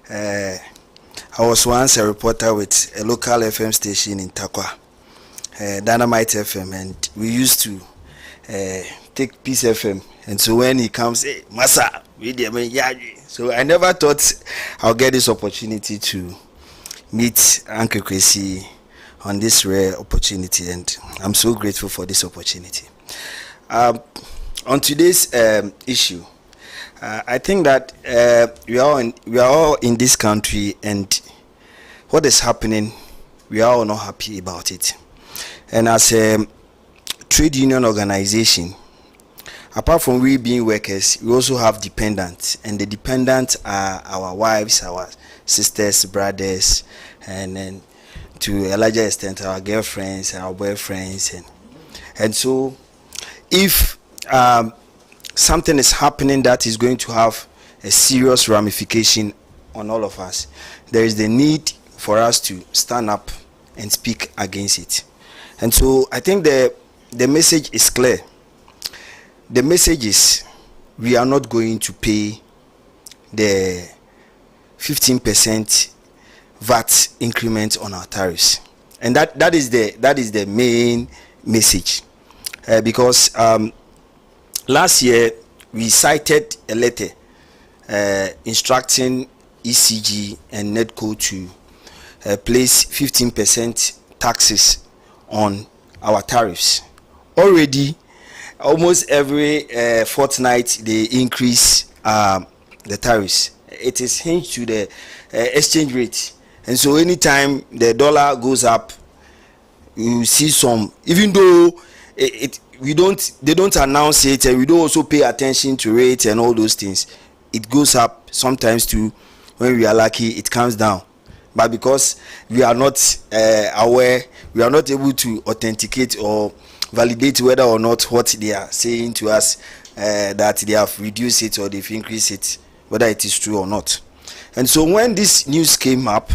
Uh, I was once a reporter with a local FM station in Takwa, Dynamite FM, and we used to take Peace FM. And so when he comes, hey, Masa, so I never thought I'll get this opportunity to meet Uncle Kwesi on this rare opportunity, and I'm so grateful for this opportunity. On today's issue, I think that we are all in this country, and what is happening, we are all not happy about it. And as a trade union organization, apart from we being workers, we also have dependents, and the dependents are our wives, our sisters, brothers, and then to a larger extent our girlfriends, our boyfriends, and so if something is happening that is going to have a serious ramification on all of us, there is the need for us to stand up and speak against it. And so I think the message is clear. The message is we are not going to pay the 15% VAT increment on our tariffs, and that is the main message, because last year we cited a letter instructing ECG and NEDCO to place 15% taxes on our tariffs. Already, almost every fortnight they increase the tariffs. It is hinged to the exchange rate, and so anytime the dollar goes up, you see some, even though they don't announce it, and we don't also pay attention to it and all those things, it goes up. Sometimes too, when we are lucky, it comes down. But because we are not aware, we are not able to authenticate or validate whether or not what they are saying to us, that they have reduced it or they've increased it, whether it is true or not. And so when this news came up,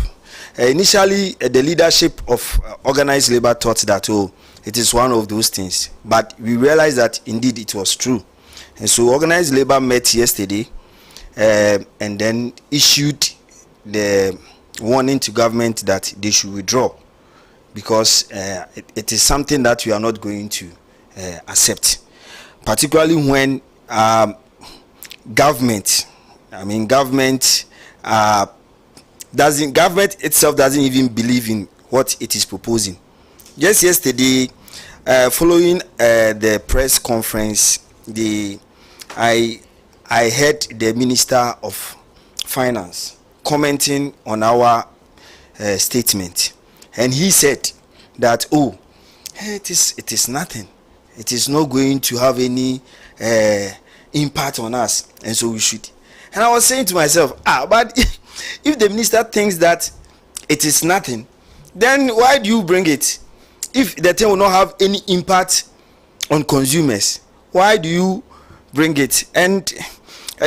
initially the leadership of organized labor thought that, oh, it is one of those things, but we realized that indeed it was true. And so organized labor met yesterday and then issued the warning to government that they should withdraw, because it is something that we are not going to accept, particularly when government itself doesn't even believe in what it is proposing. Just yesterday, following the press conference, I heard the Minister of Finance commenting on our statement, and he said that, oh, it is nothing, it is not going to have any impact on us, and so we should. And I was saying to myself, but if the minister thinks that it is nothing, then why do you bring it? If the thing will not have any impact on consumers, why do you bring it? And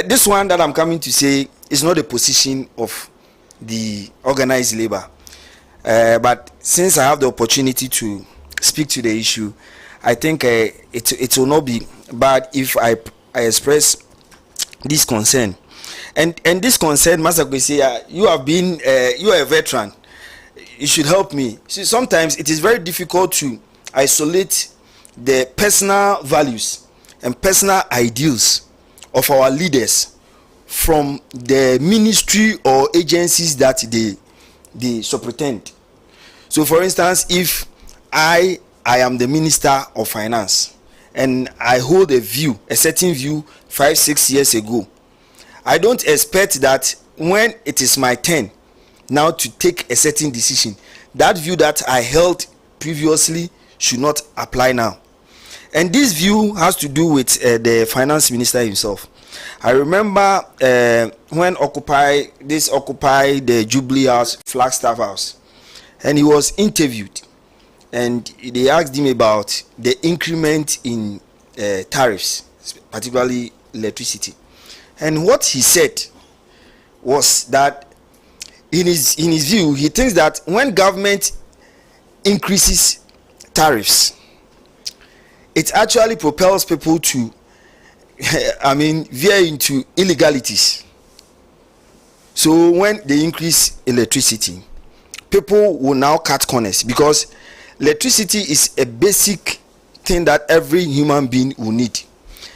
this one that I'm coming to say is not the position of the organized labor, but since I have the opportunity to speak to the issue, I think it will not be bad if I express this concern. And this concern, Master Kwesi, you are a veteran. You should help me. See, sometimes it is very difficult to isolate the personal values and personal ideals of our leaders from the ministry or agencies that they superintend. So, for instance, if I am the Minister of Finance and I hold a certain view 5-6 years ago, I don't expect that when it is my turn now to take a certain decision, that view that I held previously should not apply now. And this view has to do with the finance minister himself. I remember when Occupy the Jubilee House, Flagstaff House, and he was interviewed, and they asked him about the increment in tariffs, particularly electricity. And what he said was that in his view, he thinks that when government increases tariffs, it actually propels people to veer into illegalities. So when they increase electricity, people will now cut corners, because electricity is a basic thing that every human being will need.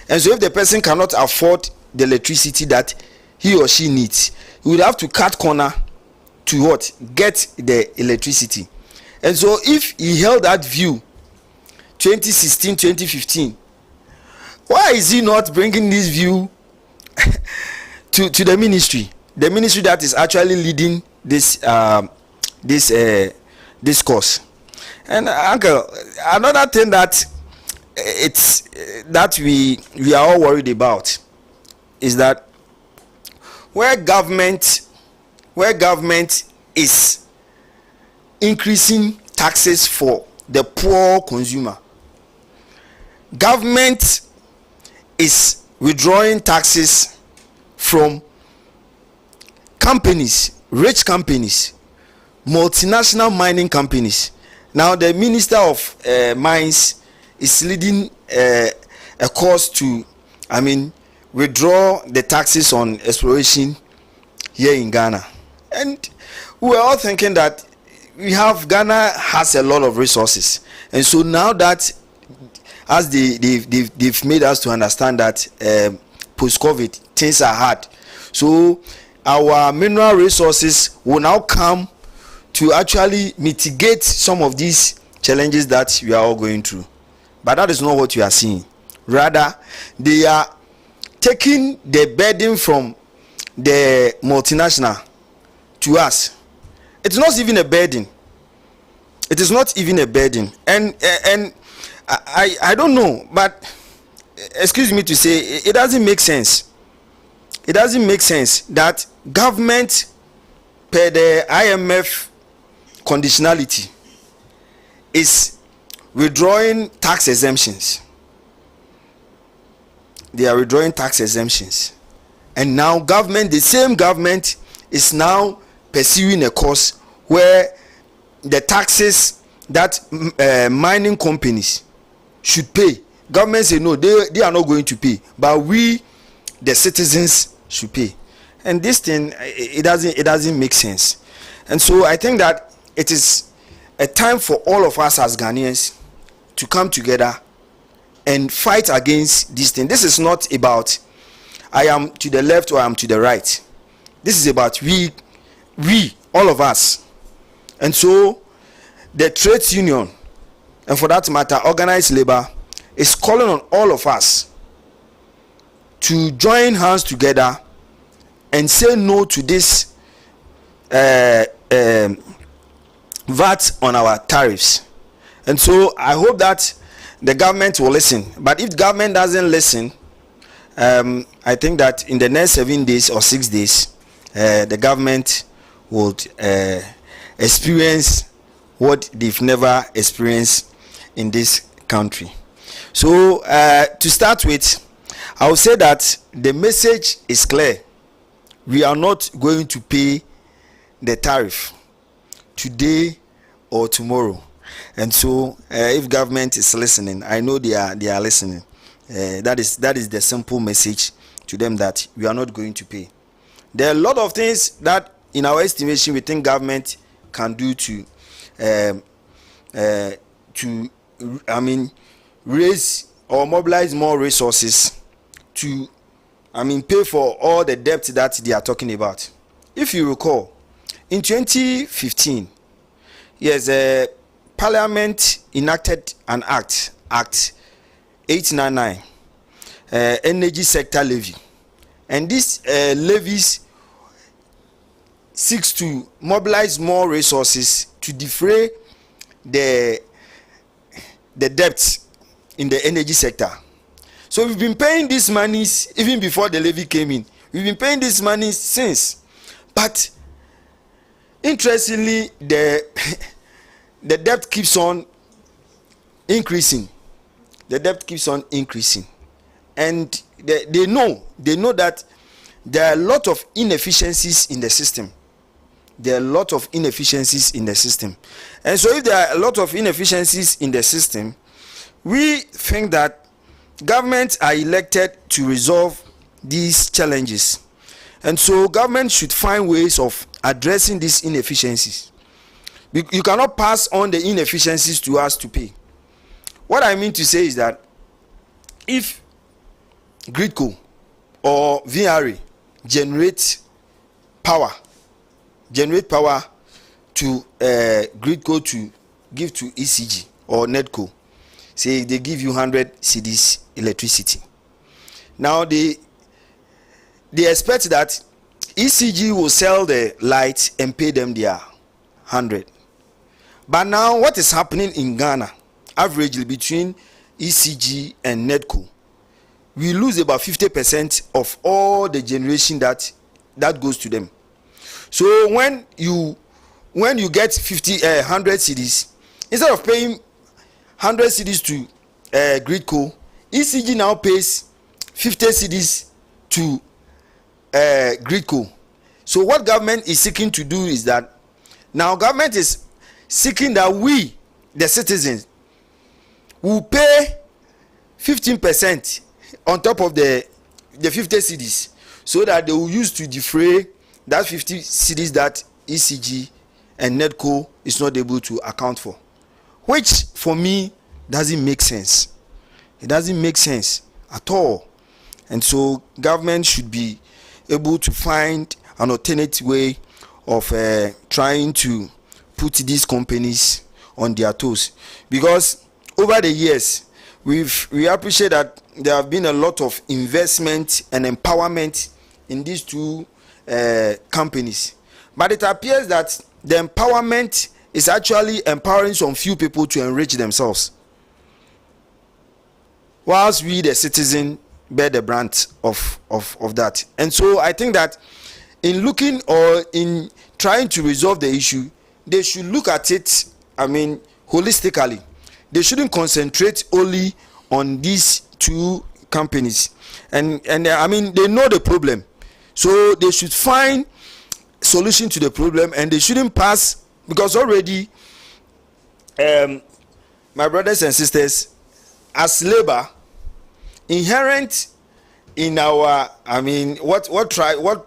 And so if the person cannot afford the electricity that he or she needs, he would have to cut corner to what? Get the electricity. And so if he held that view 2016, 2015, why is he not bringing this view to the ministry that is actually leading this course? And uncle, another thing that we are all worried about is that where government is increasing taxes for the poor consumer, government is withdrawing taxes from companies, rich companies, multinational mining companies. Now the Minister of Mines is leading a course to, withdraw the taxes on exploration here in Ghana. And we were all thinking that Ghana has a lot of resources, and so now that, as they've made us to understand that post-COVID things are hard, so our mineral resources will now come to actually mitigate some of these challenges that we are all going through. But that is not what we are seeing. Rather, they are taking the burden from the multinational to us. It's not even a burden. It is not even a burden. And I don't know, but excuse me to say, it doesn't make sense. It doesn't make sense that government, per the IMF conditionality, is withdrawing tax exemptions. They are withdrawing tax exemptions, and now the same government is now pursuing a course where the taxes that mining companies should pay, government say no, they are not going to pay, but we, the citizens, should pay. And this thing, it doesn't make sense. And so I think that it is a time for all of us as Ghanaians to come together and fight against this thing. This is not about I am to the left or I am to the right. This is about we, all of us. And so the trades union, and for that matter organized labor, is calling on all of us to join hands together and say no to this VAT on our tariffs. And so I hope that the government will listen. But if the government doesn't listen, I think that in the next 7 days or 6 days, the government would experience what they've never experienced in this country. So to start with, I will say that the message is clear. We are not going to pay the tariff today or tomorrow. And so if government is listening, I know they are listening. That is the simple message to them, that we are not going to pay. There are a lot of things that in our estimation we think government can do to raise or mobilize more resources to pay for all the debt that they are talking about. If you recall, in 2015, yes, Parliament enacted an Act 899, Energy Sector Levy, and this levies seeks to mobilize more resources to defray the debts in the energy sector. So we've been paying these monies even before the levy came in. We've been paying these monies since, but interestingly, the debt keeps on increasing. The debt keeps on increasing, and they know that there are a lot of inefficiencies in the system. There are a lot of inefficiencies in the system, and so if there are a lot of inefficiencies in the system, we think that governments are elected to resolve these challenges. And so government should find ways of addressing these inefficiencies. You cannot pass on the inefficiencies to us to pay. What I mean to say is that if Gridco or VRA generate power to Gridco to give to ECG or NEDCO, say they give you 100 cedis electricity. Now they expect that ECG will sell the lights and pay them their 100. But now what is happening in Ghana, averagely between ECG and NEDCO, we lose about 50% of all the generation that goes to them. So when you get 100 cedis, instead of paying 100 cedis to Gridco, ECG now pays 50 cedis to Gridco. So what government is seeking to do is that now government is seeking that we, the citizens, will pay 15% on top of the 50 cedis, so that they will use to defray that 50 cedis that ECG and NEDCO is not able to account for, which for me doesn't make sense. It doesn't make sense at all. And so government should be able to find an alternative way of trying to put these companies on their toes, because over the years we appreciate that there have been a lot of investment and empowerment in these two companies, but it appears that the empowerment is actually empowering some few people to enrich themselves, whilst we the citizen bear the brunt of that. And so I think that in looking or in trying to resolve the issue, they should look at it, holistically. They shouldn't concentrate only on these two companies. And they know the problem, so they should find solution to the problem, and they shouldn't pass, because already my brothers and sisters, as labor, inherent in our what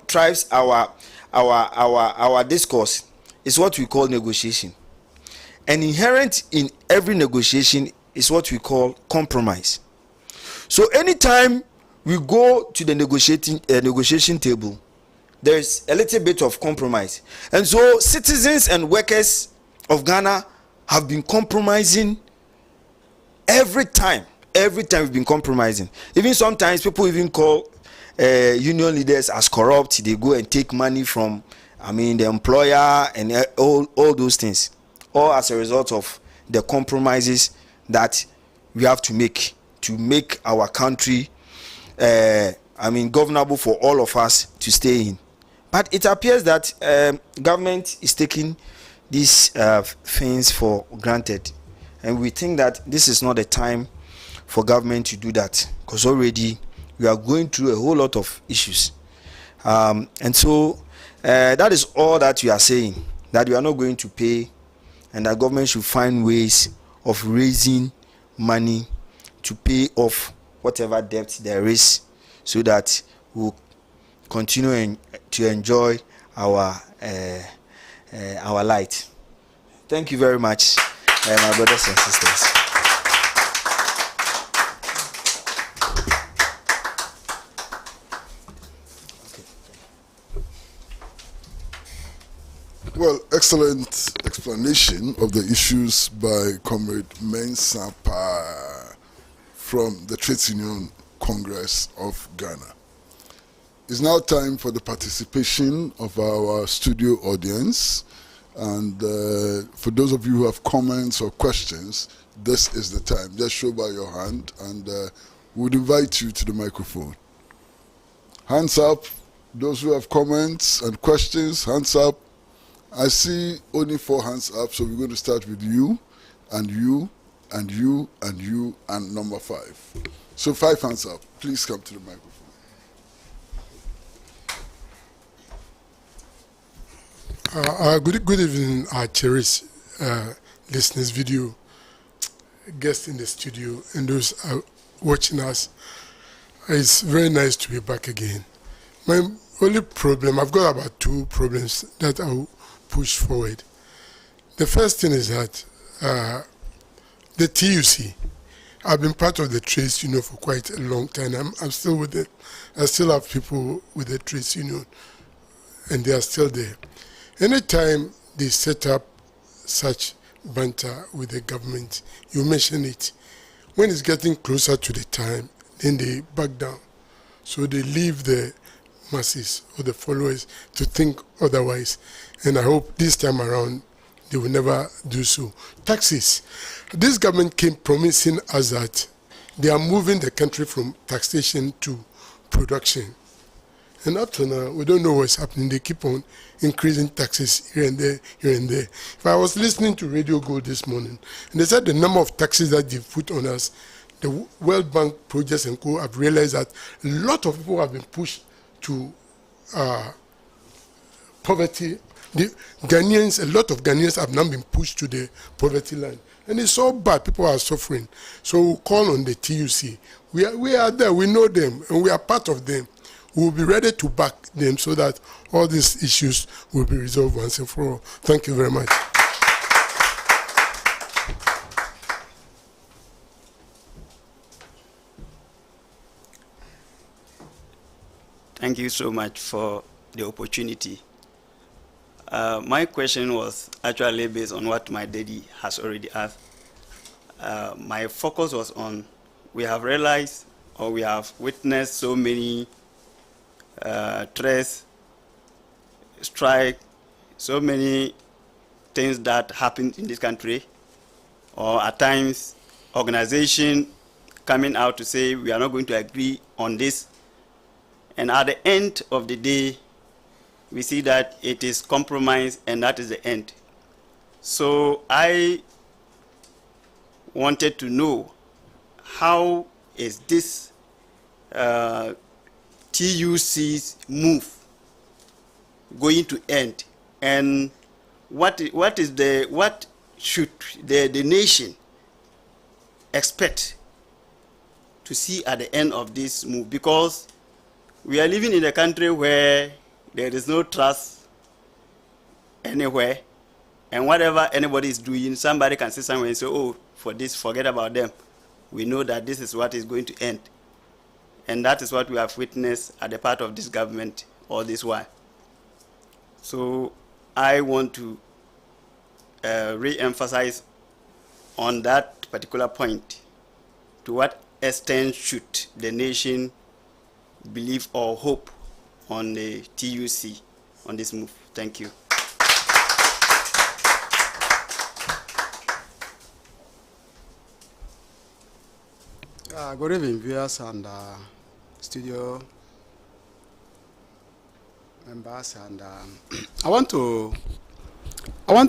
drives our discourse is what we call negotiation, and inherent in every negotiation is what we call compromise. So anytime we go to the negotiation table, there is a little bit of compromise. And so citizens and workers of Ghana have been compromising every time we've been compromising. Even sometimes people even call union leaders as corrupt. They go and take money from the employer and all those things, all as a result of the compromises that we have to make our country governable for all of us to stay in. But it appears that government is taking these things for granted, and we think that this is not the time for government to do that, because already we are going through a whole lot of issues, and so that is all that we are saying, that we are not going to pay, and that government should find ways of raising money to pay off whatever debt there is, so that we'll continue to enjoy our light. Thank you very much, my brothers and sisters. Well, excellent explanation of the issues by Comrade Mensah from the Trades Union Congress of Ghana. It's now time for the participation of our studio audience. And for those of you who have comments or questions, this is the time. Just show by your hand, and we would invite you to the microphone. Hands up. Those who have comments and questions, hands up. I see only 4 hands up, so we're going to start with you, and you, and you, and you, and number 5. So 5 hands up. Please come to the microphone. Good evening, our cherished listeners, video guests in the studio, and those watching us. It's very nice to be back again. only problem, I've got about 2 problems that I'll push forward. The first thing is that the TUC, I've been part of the trades union for quite a long time. I'm still with it. I still have people with the trades union, and they are still there. Anytime they set up such banter with the government, you mention it. When it's getting closer to the time, then they back down. So they leave the masses or the followers to think otherwise. And I hope this time around they will never do so. Taxes. This government came promising us that they are moving the country from taxation to production. And up to now, we don't know what's happening. They keep on increasing taxes here and there, here and there. If I was listening to Radio Gold this morning, and they said the number of taxes that they've put on us, the World Bank projects and co have realized that a lot of people have been pushed to poverty. The Ghanaians, a lot of Ghanaians have now been pushed to the poverty line. And it's so bad, people are suffering. So we'll call on the TUC. We are there, we know them, and we are part of them. We will be ready to back them so that all these issues will be resolved once and for all. Thank you very much. Thank you so much for the opportunity. My question was actually based on what my daddy has already asked. My focus was on, we have realized or we have witnessed so many threats, strike, so many things that happen in this country, or at times organization coming out to say we are not going to agree on this. And at the end of the day, we see that it is compromise and that is the end. So I wanted to know, how is this TUC's move going to end, and what should the nation expect to see at the end of this move? Because we are living in a country where there is no trust anywhere, and whatever anybody is doing, somebody can say somewhere and say, oh, for this, forget about them. We know that this is what is going to end. And that is what we have witnessed at the part of this government all this while. So I want to re-emphasize on that particular point. To what extent should the nation believe or hope on the TUC on this move? Thank you. Good evening, viewers and studio members, and I want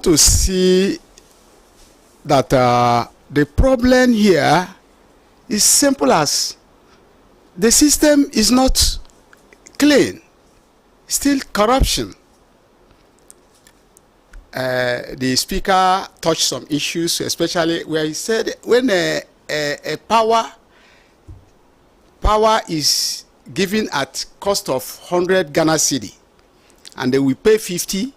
to see that the problem here is simple as the system is not clean, still corruption. The speaker touched some issues, especially where he said when a power is given at cost of 100 Ghana cedi, and they will pay 50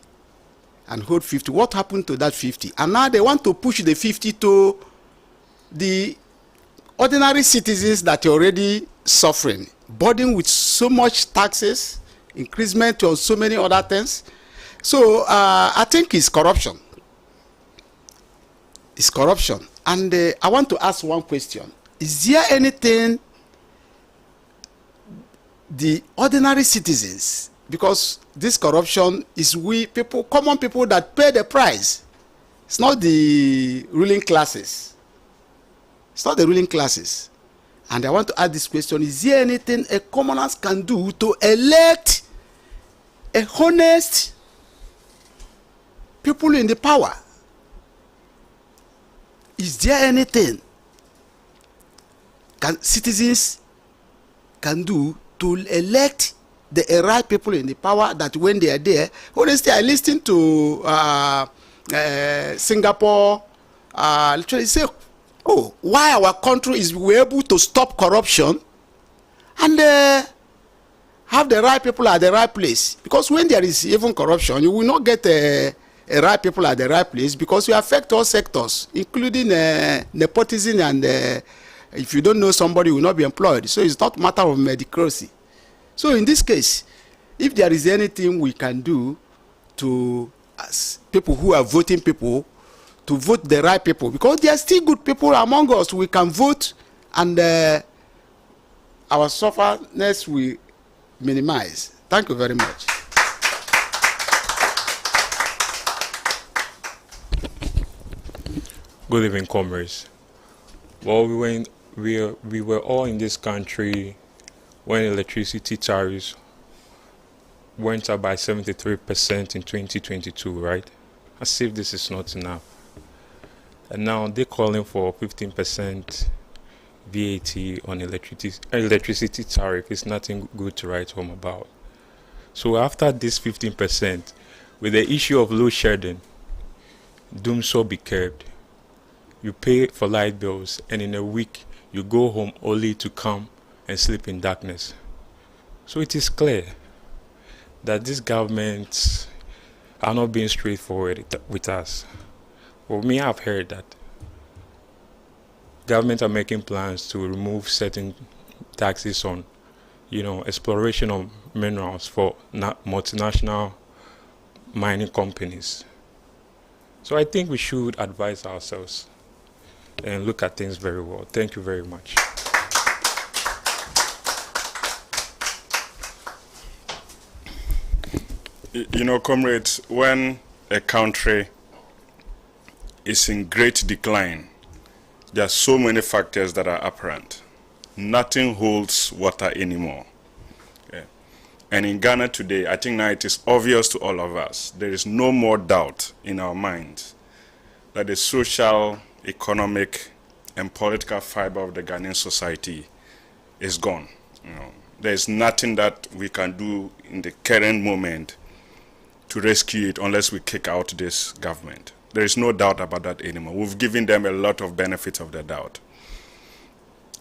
and hold 50. What happened to that 50? And now they want to push the 50 to the ordinary citizens that are already suffering, burdened with so much taxes, increasement on so many other things. So I think it's corruption. It's corruption. And I want to ask one question. Is there anything the ordinary citizens, because this corruption is we people, common people, that pay the price. It's not the ruling classes. It's not the ruling classes. And I want to ask this question: is there anything a commoners can do to elect a honest people in the power? Is there anything citizens can do to elect the right people in the power, that when they are there? Honestly, I listened to Singapore literally say, oh, why our country is able to stop corruption, and have the right people at the right place. Because when there is even corruption, you will not get a right people at the right place, because you affect all sectors, including nepotism, and if you don't know somebody, will not be employed. So it's not a matter of meritocracy. So in this case, if there is anything we can do to, as people who are voting people, to vote the right people, because there are still good people among us, we can vote, and our sufferness will minimize. Thank you very much. Good evening, comrades. Well, we were all in this country when electricity tariffs went up by 73% in 2022, right? As if this is not enough. And now they're calling for 15% VAT on electricity tariff. It's nothing good to write home about. So after this 15%, with the issue of load shedding, doom so be curbed. You pay for light bills, and in a week you go home only to come and sleep in darkness. So it is clear that these governments are not being straightforward with us. For me, I've heard that governments are making plans to remove certain taxes on, exploration of minerals for multinational mining companies. So I think we should advise ourselves and look at things very well. Thank you very much. Comrades, when a country is in great decline, there are so many factors that are apparent. Nothing holds water anymore. Okay. And in Ghana today, I think now it is obvious to all of us, there is no more doubt in our minds that the social, economic, and political fiber of the Ghanaian society is gone. There is nothing that we can do in the current moment to rescue it unless we kick out this government. There is no doubt about that anymore. We've given them a lot of benefits of the doubt.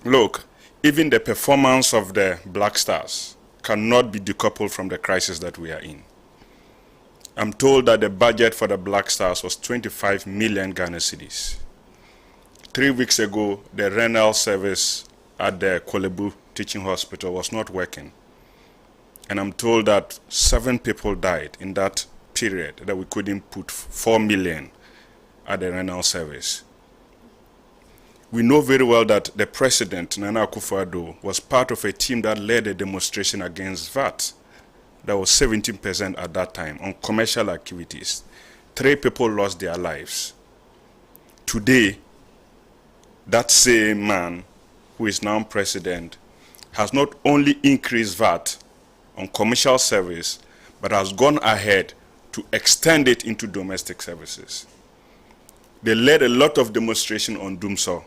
Look, even the performance of the Black Stars cannot be decoupled from the crisis that we are in. I'm told that the budget for the Black Stars was 25 million Ghana cedis. 3 weeks ago, the renal service at the Kolebu Teaching Hospital was not working. And I'm told that 7 people died in that period, that we couldn't put 4 million at the renal service. We know very well that the president, Nana Akufo-Addo, was part of a team that led a demonstration against VAT. That was 17% at that time on commercial activities. 3 people lost their lives. Today, that same man, who is now president, has not only increased VAT on commercial service, but has gone ahead to extend it into domestic services. They led a lot of demonstration on Dumso.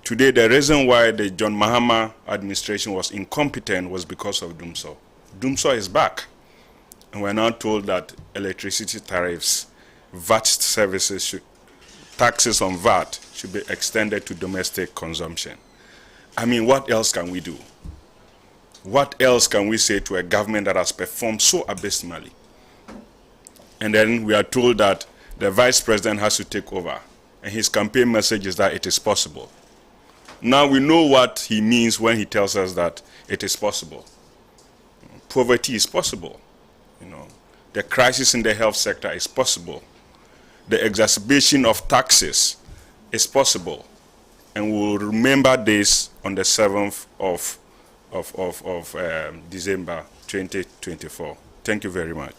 Today, the reason why the John Mahama administration was incompetent was because of Dumso. Dumso is back. And we're now told that electricity tariffs, VAT services, taxes on VAT should be extended to domestic consumption. I mean, what else can we do? What else can we say to a government that has performed so abysmally? And then we are told that the vice president has to take over. And his campaign message is that it is possible. Now we know what he means when he tells us that it is possible. Poverty is possible. The crisis in the health sector is possible. The exacerbation of taxes is possible. And we will remember this on the 7th of December 2024. Thank you very much.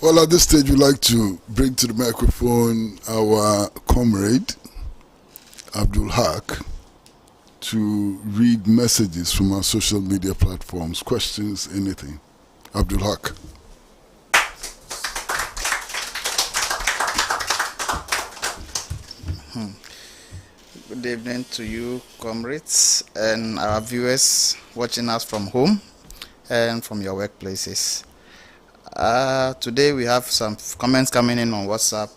Well, at this stage, we'd like to bring to the microphone our comrade, Abdul Haq, to read messages from our social media platforms, questions, anything. Abdul Haq. Good evening to you, comrades, and our viewers watching us from home and from your workplaces. Today we have some comments coming in on WhatsApp.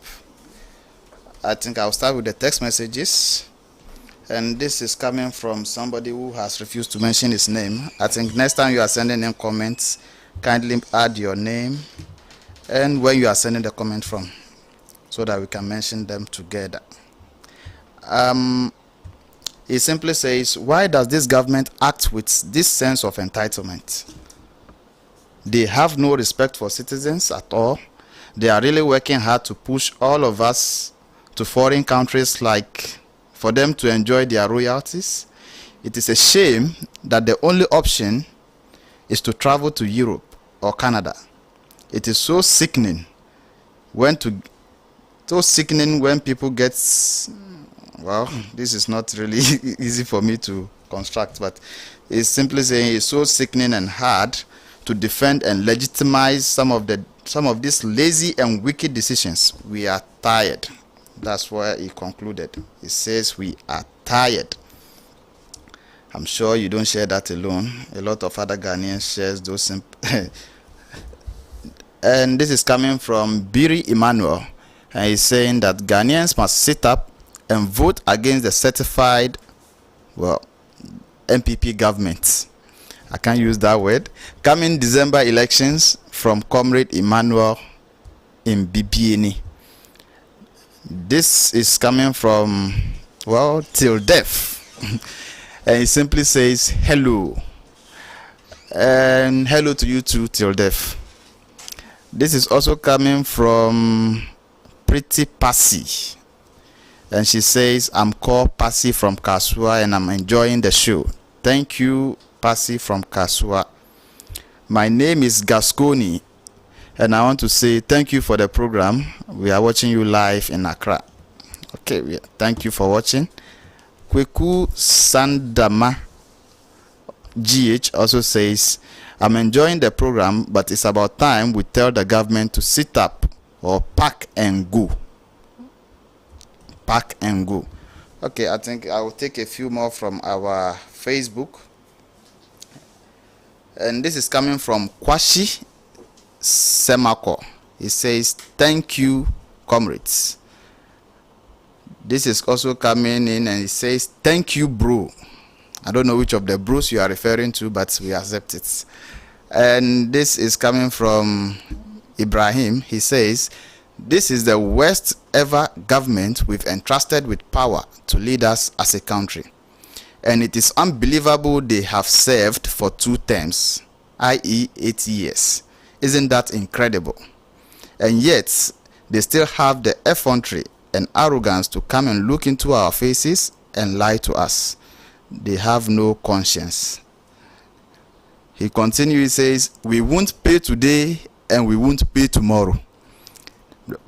I think I'll start with the text messages. And this is coming from somebody who has refused to mention his name. I think next time you are sending in comments, kindly add your name and where you are sending the comment from, so that we can mention them together. He simply says, why does this government act with this sense of entitlement? They have no respect for citizens at all. They are really working hard to push all of us to foreign countries like for them to enjoy their royalties. It is a shame that the only option is to travel to Europe or Canada. It is so sickening when people get, well, this is not really easy for me to construct, but it's simply saying it's so sickening and hard to defend and legitimize some of these lazy and wicked decisions. We are tired. That's where he concluded. He says we are tired. I'm sure you don't share that alone. A lot of other Ghanaians shares those and this is coming from Biri Emmanuel, and he's saying that Ghanaians must sit up and vote against the certified, well, MPP government. I can't use that word. Coming December elections, from Comrade Emmanuel in BBNE. This is coming from, well, Till Death. And he simply says, hello. And hello to you too, Till Death. This is also coming from Pretty Passy. And she says, I'm called Passy from Kasua and I'm enjoying the show. Thank you, Passy from Kasua. My name is Gasconi and I want to say thank you for the program. We are watching you live in Accra. Okay, thank you for watching. Kweku Sandama GH also says, I'm enjoying the program, but it's about time we tell the government to sit up or pack and go. Pack and go. Okay, I think I will take a few more from our Facebook. And this is coming from Kwashi Semako. He says, thank you, comrades. This is also coming in and he says, thank you, bro. I don't know which of the bros you are referring to, but we accept it. And this is coming from Ibrahim. He says, this is the worst ever government we've entrusted with power to lead us as a country. And it is unbelievable they have served for 2 terms, i.e. 8 years. Isn't that incredible? And yet, they still have the effrontery and arrogance to come and look into our faces and lie to us. They have no conscience. He continues, he says, we won't pay today and we won't pay tomorrow.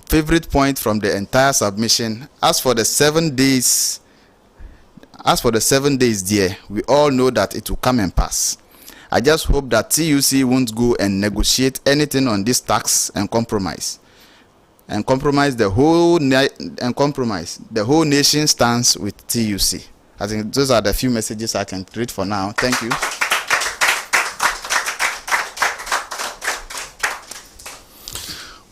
Favorite point from the entire submission. As for the 7 days, dear, we all know that it will come and pass. I just hope that TUC won't go and negotiate anything on this tax and compromise. And compromise the whole nation stands with TUC. I think those are the few messages I can read for now. Thank you.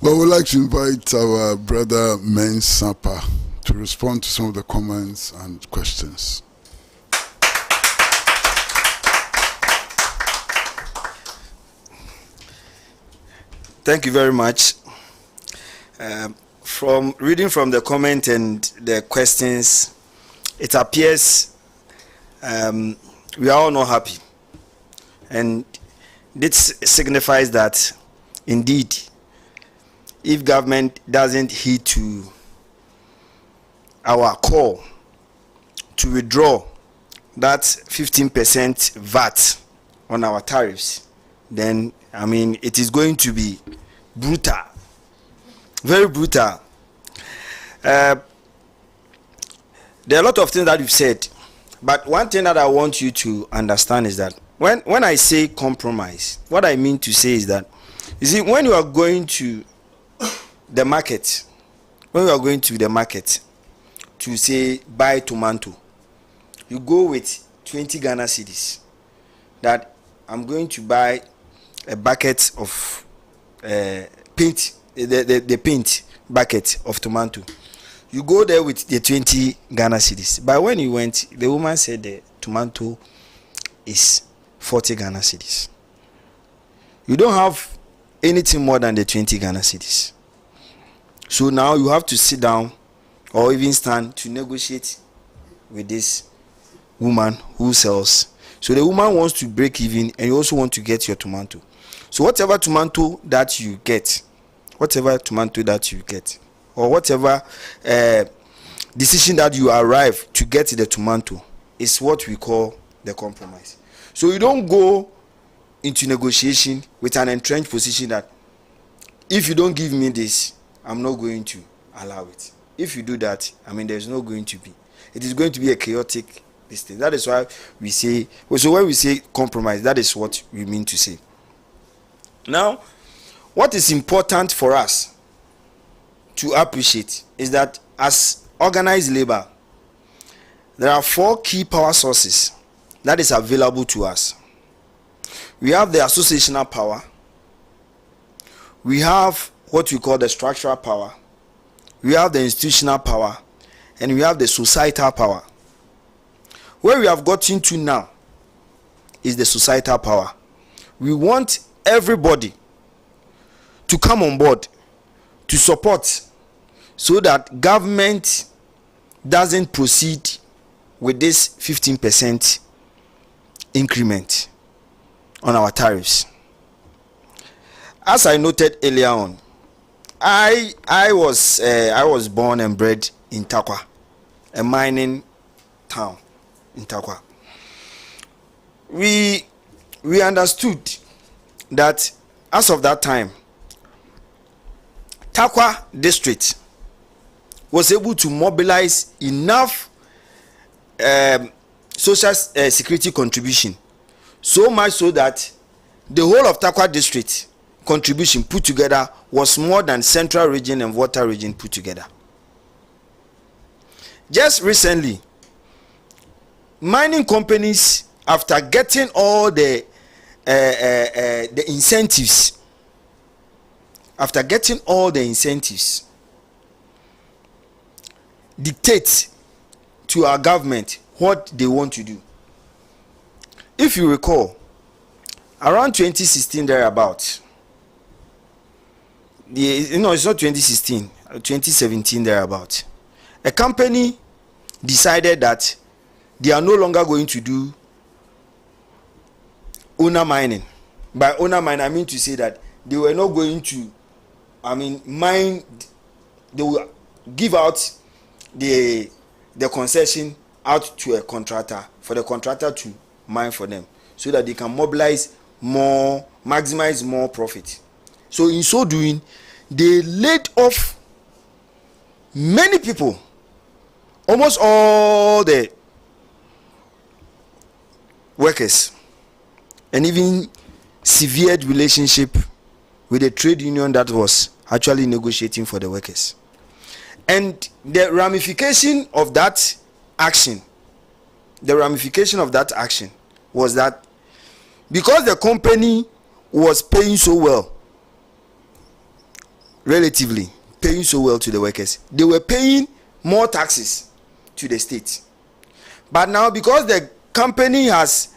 Well, we'd like to invite our brother Men Sapa to respond to some of the comments and questions. Thank you very much. From reading from the comment and the questions, it appears we are all not happy. And this signifies that indeed, if government doesn't heed to our call to withdraw that 15% VAT on our tariffs, then I mean it is going to be brutal, very brutal. There are a lot of things that you've said, but one thing that I want you to understand is that when I say compromise, what I mean to say is that, you see, when you are going to the market, to say buy tomato, you go with 20 Ghana cedis. That I'm going to buy a bucket of paint, the paint bucket of tomato. You go there with the 20 Ghana cedis. But when you went, the woman said the tomato is 40 Ghana cedis. You don't have anything more than the 20 Ghana cedis. So now you have to sit down or even stand to negotiate with this woman who sells. So the woman wants to break even, and you also want to get your tomato. So whatever tomato that you get, or whatever decision that you arrive to get the tomato is what we call the compromise. So you don't go into negotiation with an entrenched position that if you don't give me this, I'm not going to allow it. If you do that, there's not going to be. It is going to be a chaotic thing. That is why we say, so when we say compromise, that is what we mean to say. Now, what is important for us to appreciate is that as organized labor, there are 4 key power sources that is available to us. We have the associational power, we have what we call the structural power, we have the institutional power, and we have the societal power. Where we have gotten to now is the societal power. We want everybody to come on board to support so that government doesn't proceed with this 15% increment on our tariffs. As I noted earlier on, I was born and bred in Takwa, a mining town in Takwa. We understood that as of that time, Takwa district was able to mobilize enough social security contribution, so much so that the whole of Takwa district contribution put together was more than Central Region and Water Region put together. Just recently, mining companies, after getting all the incentives, dictate to our government what they want to do. If you recall, around 2016 thereabout, it's not 2016, 2017 thereabout, a company decided that they are no longer going to do owner mining. By owner mining, I mean to say that they were not going to mine. They will give out the concession out to a contractor for the contractor to mine for them, so that they can maximize more profit. So in so doing, they laid off many people, almost all the workers, and even severed relationship with the trade union that was actually negotiating for the workers. And the ramification of that action was that because the company was paying so well, relatively paying so well to the workers, they were paying more taxes to the state. But now, because the company has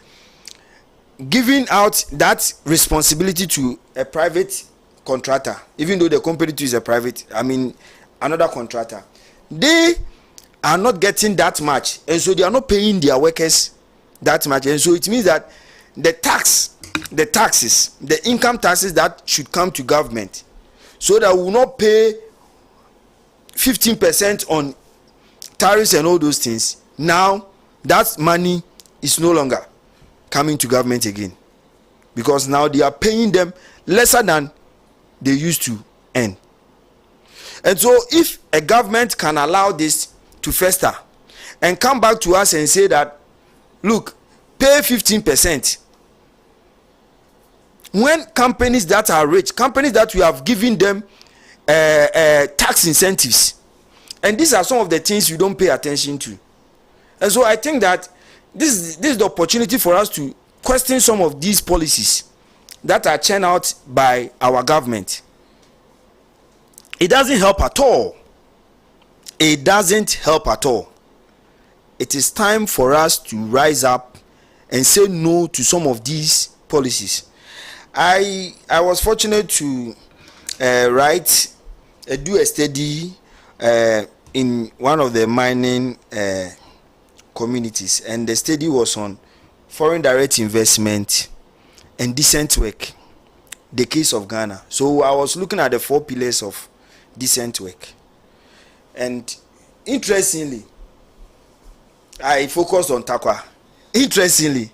given out that responsibility to a private contractor, even though the company too is a private, another contractor, they are not getting that much, and so they are not paying their workers that much. And so it means that the income taxes that should come to government, so that we will not pay 15% on tariffs and all those things, now that money is no longer coming to government again, because now they are paying them lesser than they used to earn. And so if a government can allow this to fester and come back to us and say that, look, pay 15%, when companies that are rich, companies that we have given them tax incentives, and these are some of the things you don't pay attention to. And so I think that this is the opportunity for us to question some of these policies that are churned out by our government. It doesn't help at all. it doesn't help at all. It is time for us to rise up and say no to some of these policies. I was fortunate to do a study in one of the mining communities, and the study was on foreign direct investment and decent work, the case of Ghana. So I was looking at the 4 pillars of decent work, and interestingly, I focused on Takwa. Interestingly,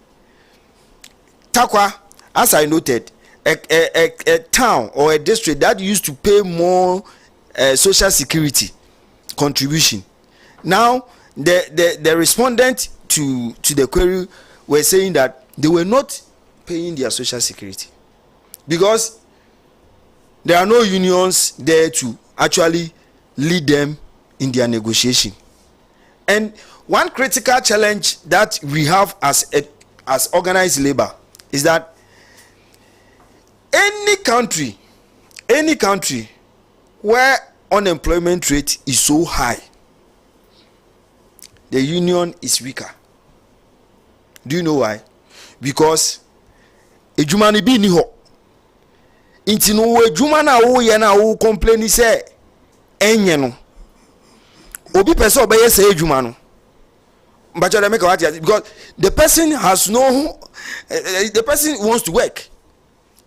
Takwa, as I noted, a town or a district that used to pay more social security contribution. Now, the respondent to the query were saying that they were not paying their social security because there are no unions there to actually lead them in their negotiation. And one critical challenge that we have as organized labor is that any country where unemployment rate is so high, the union is weaker. Do you know why? Because ejuma ni bi ni ho. Inti no ejuma na wo ye na wo complain say enye no. Obi person obeye say ejuma no. But you make what, because the person has no the person wants to work.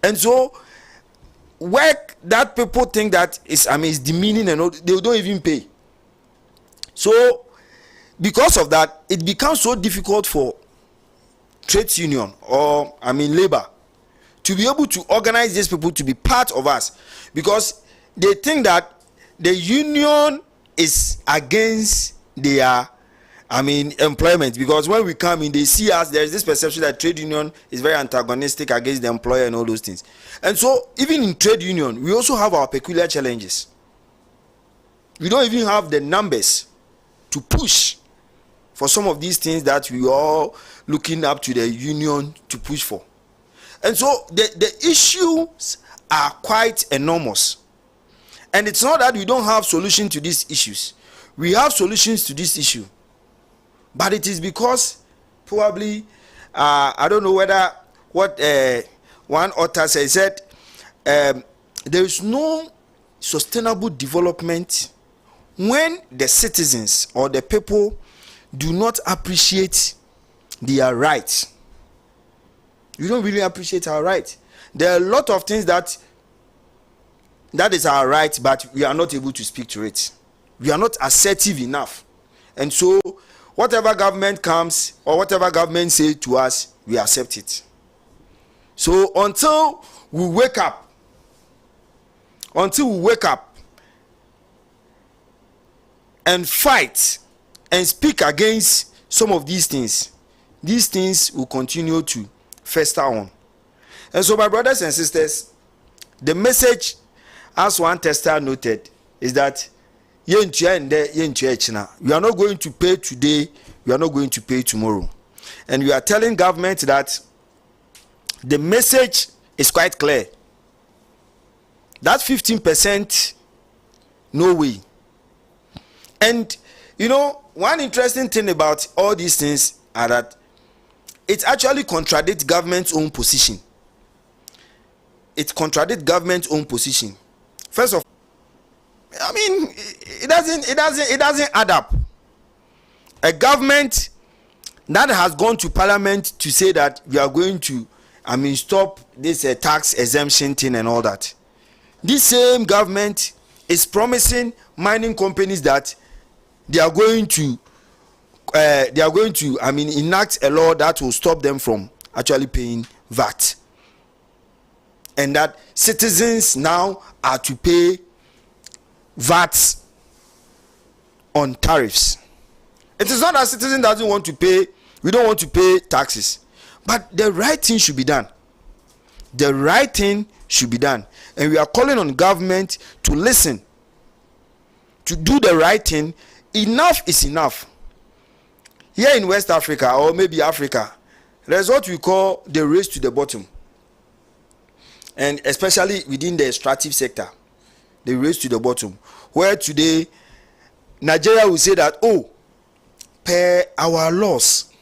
And so work that people think that is is demeaning and all, they don't even pay. So because of that, it becomes so difficult for trade union or labor to be able to organize these people to be part of us, because they think that the union is against their employment. Because when we come in, they see us, there is this perception that trade union is very antagonistic against the employer and all those things. And so even in trade union, we also have our peculiar challenges. We don't even have the numbers to push for some of these things that we are looking up to the union to push for. And so the issues are quite enormous. And it's not that we don't have solutions to these issues. We have solutions to this issue. But it is because probably, I don't know whether what one author said, there is no sustainable development when the citizens or the people do not appreciate their rights. You don't really appreciate our rights. There are a lot of things that is our right, but we are not able to speak to it. We are not assertive enough. And so whatever government comes or whatever government say to us, we accept it. So until we wake up and fight and speak against some of these things will continue to fester on. And so, my brothers and sisters, the message, as one tester noted, is that we are not going to pay today, we are not going to pay tomorrow. And we are telling government that the message is quite clear. That 15%, no way. And one interesting thing about all these things are that it actually contradicts government's own position. It contradicts government's own position. First of all, it doesn't add up. A government that has gone to parliament to say that we are going to stop this tax exemption thing and all that. This same government is promising mining companies that they are going to enact a law that will stop them from actually paying VAT, and that citizens now are to pay VAT on tariffs. It is not that citizen doesn't want to pay, we don't want to pay taxes, but the right thing should be done. The right thing should be done, and we are calling on government to listen, to do the right thing. Enough is enough. Here in West Africa, or maybe Africa, there's what we call the race to the bottom, and especially within the extractive sector, the race to the bottom, where today Nigeria will say that, oh, per our laws,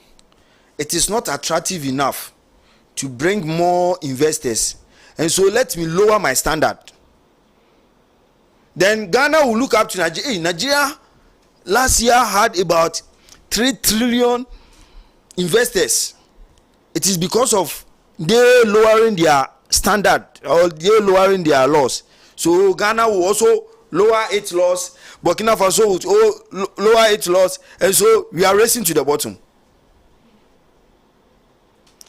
it is not attractive enough to bring more investors, and so let me lower my standard. Then Ghana will look up to Nigeria. Hey, Nigeria last year had about 3 trillion investors. It is because of they lowering their standard or they lowering their laws. So Ghana will also lower its laws. Burkina Faso will lower its laws, and so we are racing to the bottom.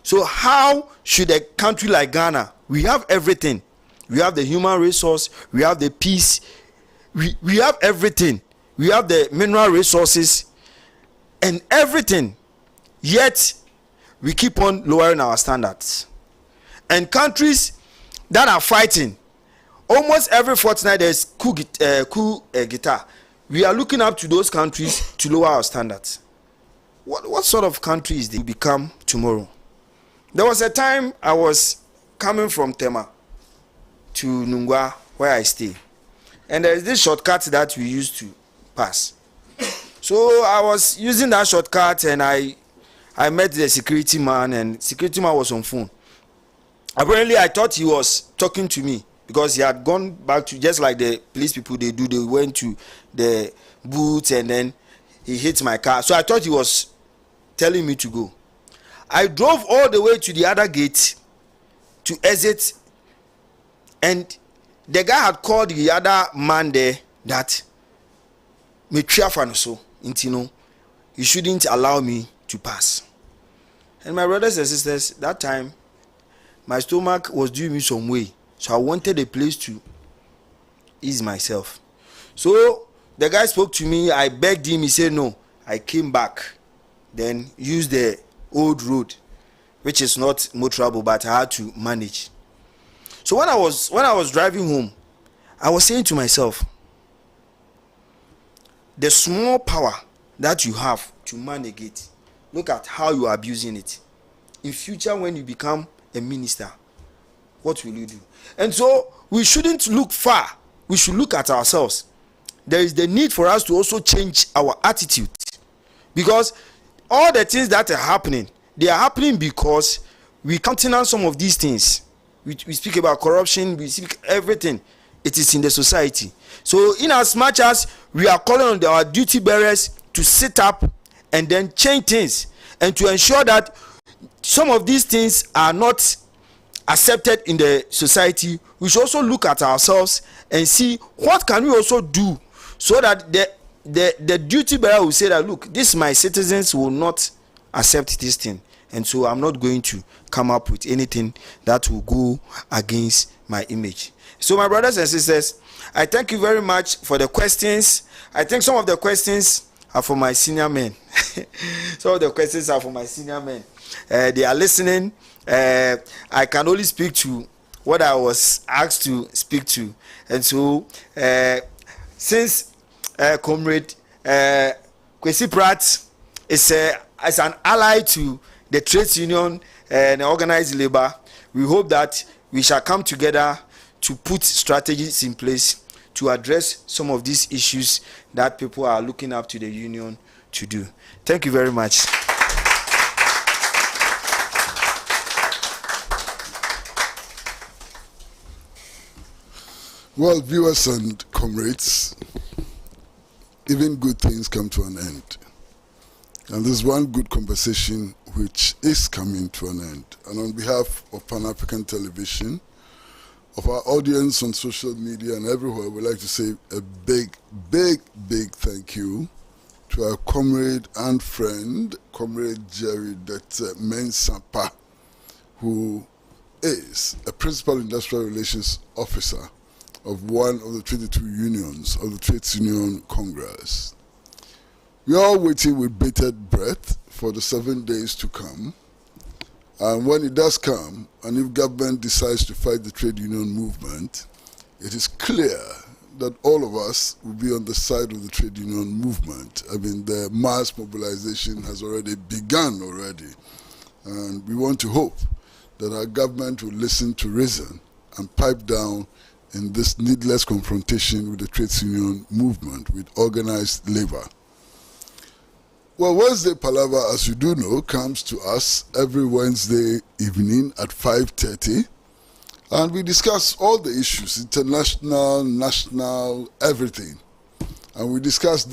So how should a country like Ghana, we have everything, we have the human resource, we have the peace, we have everything, we have the mineral resources and everything, yet we keep on lowering our standards. And countries that are fighting, almost every fortnight there's coup guitar. We are looking up to those countries to lower our standards. What sort of country is they become tomorrow? There was a time I was coming from Tema to Nungwa, where I stay, and there is this shortcut that we used to pass. So I was using that shortcut, and I met the security man, and security man was on phone. Apparently I thought he was talking to me because he had gone back to, just like the police people they do, they went to the booth and then he hit my car. So I thought he was telling me to go. I drove all the way to the other gate to exit, and the guy had called the other man there that me so intino, you shouldn't allow me to pass. And my brothers and sisters, that time my stomach was doing me some way, so I wanted a place to ease myself. So the guy spoke to me, I begged him, he said no. I came back, then used the old road, which is not motorable, but I had to manage. So when I was driving home, I was saying to myself, the small power that you have to manage it, look at how you are abusing it. In future, when you become a minister, what will you do? And so we shouldn't look far, we should look at ourselves. There is the need for us to also change our attitude, because all the things that are happening, they are happening because we countenance some of these things. We speak about corruption, we speak everything. It is in the society. So in as much as we are calling on our duty bearers to sit up and then change things and to ensure that some of these things are not accepted in the society, we should also look at ourselves and see what can we also do so that the duty bearer will say that, look, this my citizens will not accept this thing, and so I'm not going to come up with anything that will go against my image. So my brothers and sisters, I thank you very much for the questions. I think some of the questions are for my senior men. Some of the questions are for my senior men. They are listening. I can only speak to what I was asked to speak to, and so since Comrade Kwesi Pratt is as an ally to the trades union and organized labor, we hope that we shall come together to put strategies in place to address some of these issues that people are looking up to the union to do. Thank you very much. Well, viewers and comrades, even good things come to an end. And there's one good conversation which is coming to an end. And on behalf of Pan-African Television, of our audience on social media and everywhere, we'd like to say a big, big, big thank you to our comrade and friend, Comrade Jerry Mensah, who is a Principal Industrial Relations Officer of one of the 22 unions of the Trades Union Congress. We are all waiting with bated breath for the 7 days to come. And when it does come, and if government decides to fight the trade union movement, it is clear that all of us will be on the side of the trade union movement. I mean, the mass mobilization has already begun already. And we want to hope that our government will listen to reason and pipe down in this needless confrontation with the trade union movement, with organized labor. Well, Wednesday Palaver, as you do know, comes to us every Wednesday evening at 5:30, and we discuss all the issues, international, national, everything. And we discuss